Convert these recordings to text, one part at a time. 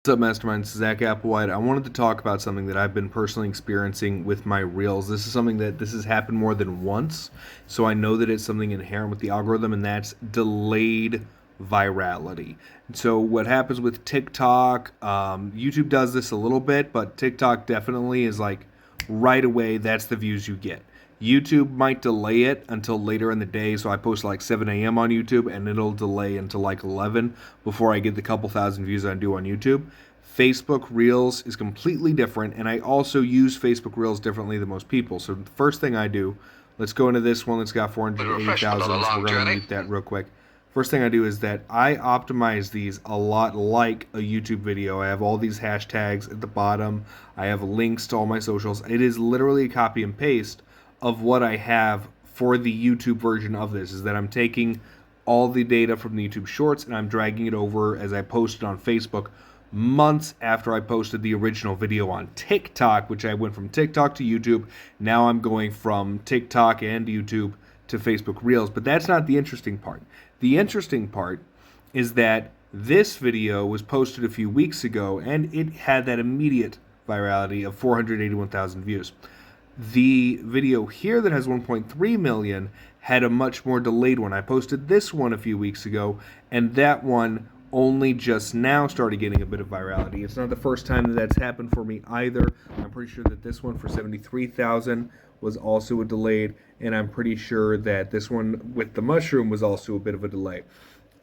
What's up, Masterminds? Zach Applewhite. I wanted to talk about something that I've been personally experiencing with my reels. This has happened more than once, so I know that it's something inherent with the algorithm, and that's delayed virality. And so what happens with TikTok? YouTube does this a little bit, but TikTok definitely is like right away. That's the views you get. YouTube might delay it until later in the day, so I post like 7 a.m. on YouTube, and it'll delay until like 11 before I get the couple thousand views I do on YouTube. Facebook Reels is completely different, and I also use Facebook Reels differently than most people. So the first thing I do, let's go into this one that's got 480,000, so we're going to mute that real quick. First thing I do is that I optimize these a lot like a YouTube video. I have all these hashtags at the bottom. I have links to all my socials. It is literally a copy and paste of what I have for the YouTube version of this, is that I'm taking all the data from the YouTube Shorts and I'm dragging it over as I posted on Facebook months after I posted the original video on TikTok, which I went from TikTok to YouTube. Now I'm going from TikTok and YouTube to Facebook Reels. But that's not the interesting part. The interesting part is that this video was posted a few weeks ago and it had that immediate virality of 481,000 views. The video here that has 1.3 million had a much more delayed one. I posted this one a few weeks ago, and that one only just now started getting a bit of virality. It's not the first time that that's happened for me either. I'm pretty sure that this one for 73,000 was also a delayed, and I'm pretty sure that this one with the mushroom was also a bit of a delay.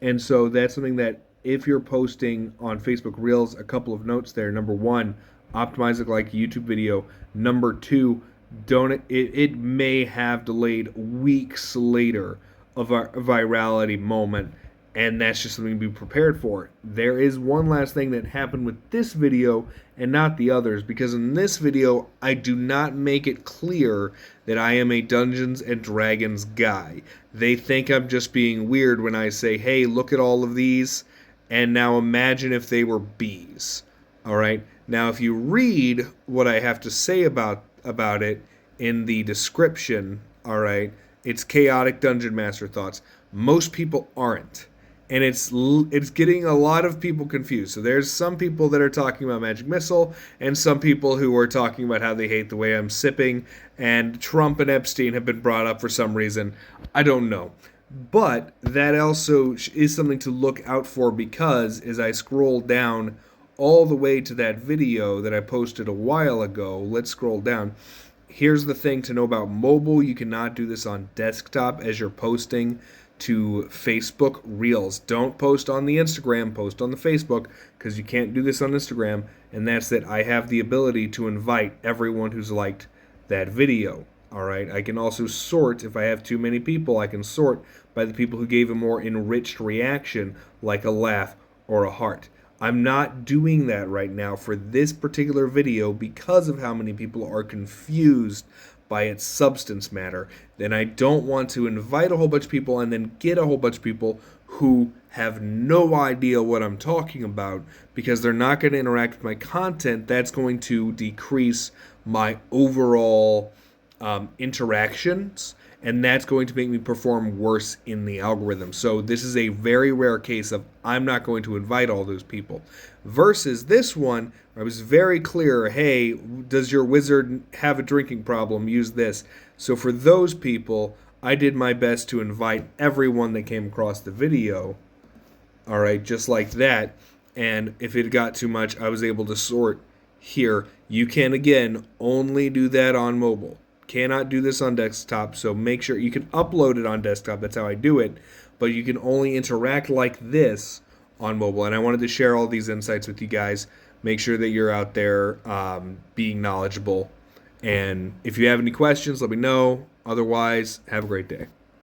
And so that's something that if you're posting on Facebook Reels, a couple of notes there. Number one, optimize it like a YouTube video. Number two, it may have delayed weeks later of a virality moment, and that's just something to be prepared for. There is one last thing that happened with this video and not the others, because in this video I do not make it clear that I am a Dungeons and Dragons guy. They think I'm just being weird when I say, hey, look at all of these, and now imagine if they were bees. Alright? Now if you read what I have to say about it in the description, all right, it's chaotic dungeon master thoughts. Most people aren't, and it's getting a lot of people confused. So there's some people that are talking about magic missile, and some people who are talking about how they hate the way I'm sipping, and Trump and Epstein have been brought up for some reason. I don't know. But that also is something to look out for, because as I scroll down all the way to that video that I posted a while ago, let's scroll down. Here's the thing to know about mobile. You cannot do this on desktop as you're posting to Facebook Reels. Don't post on the Instagram, post on the Facebook, because you can't do this on Instagram. And that's that I have the ability to invite everyone who's liked that video. All right. I can also sort, if I have too many people, I can sort by the people who gave a more enriched reaction, like a laugh or a heart. I'm not doing that right now for this particular video because of how many people are confused by its substance matter. And I don't want to invite a whole bunch of people and then get a whole bunch of people who have no idea what I'm talking about, because they're not going to interact with my content. That's going to decrease my overall interactions, and that's going to make me perform worse in the algorithm. So this is a very rare case of I'm not going to invite all those people. Versus this one, I was very clear, hey, does your wizard have a drinking problem? Use this. So for those people, I did my best to invite everyone that came across the video. All right, just like that. And if it got too much, I was able to sort here. You can, again, only do that on mobile. Cannot do this on desktop, so make sure you can upload it on desktop. That's how I do it, but you can only interact like this on mobile. And I wanted to share all these insights with you guys. Make sure that you're out there being knowledgeable, and if you have any questions, let me know. Otherwise, have a great day.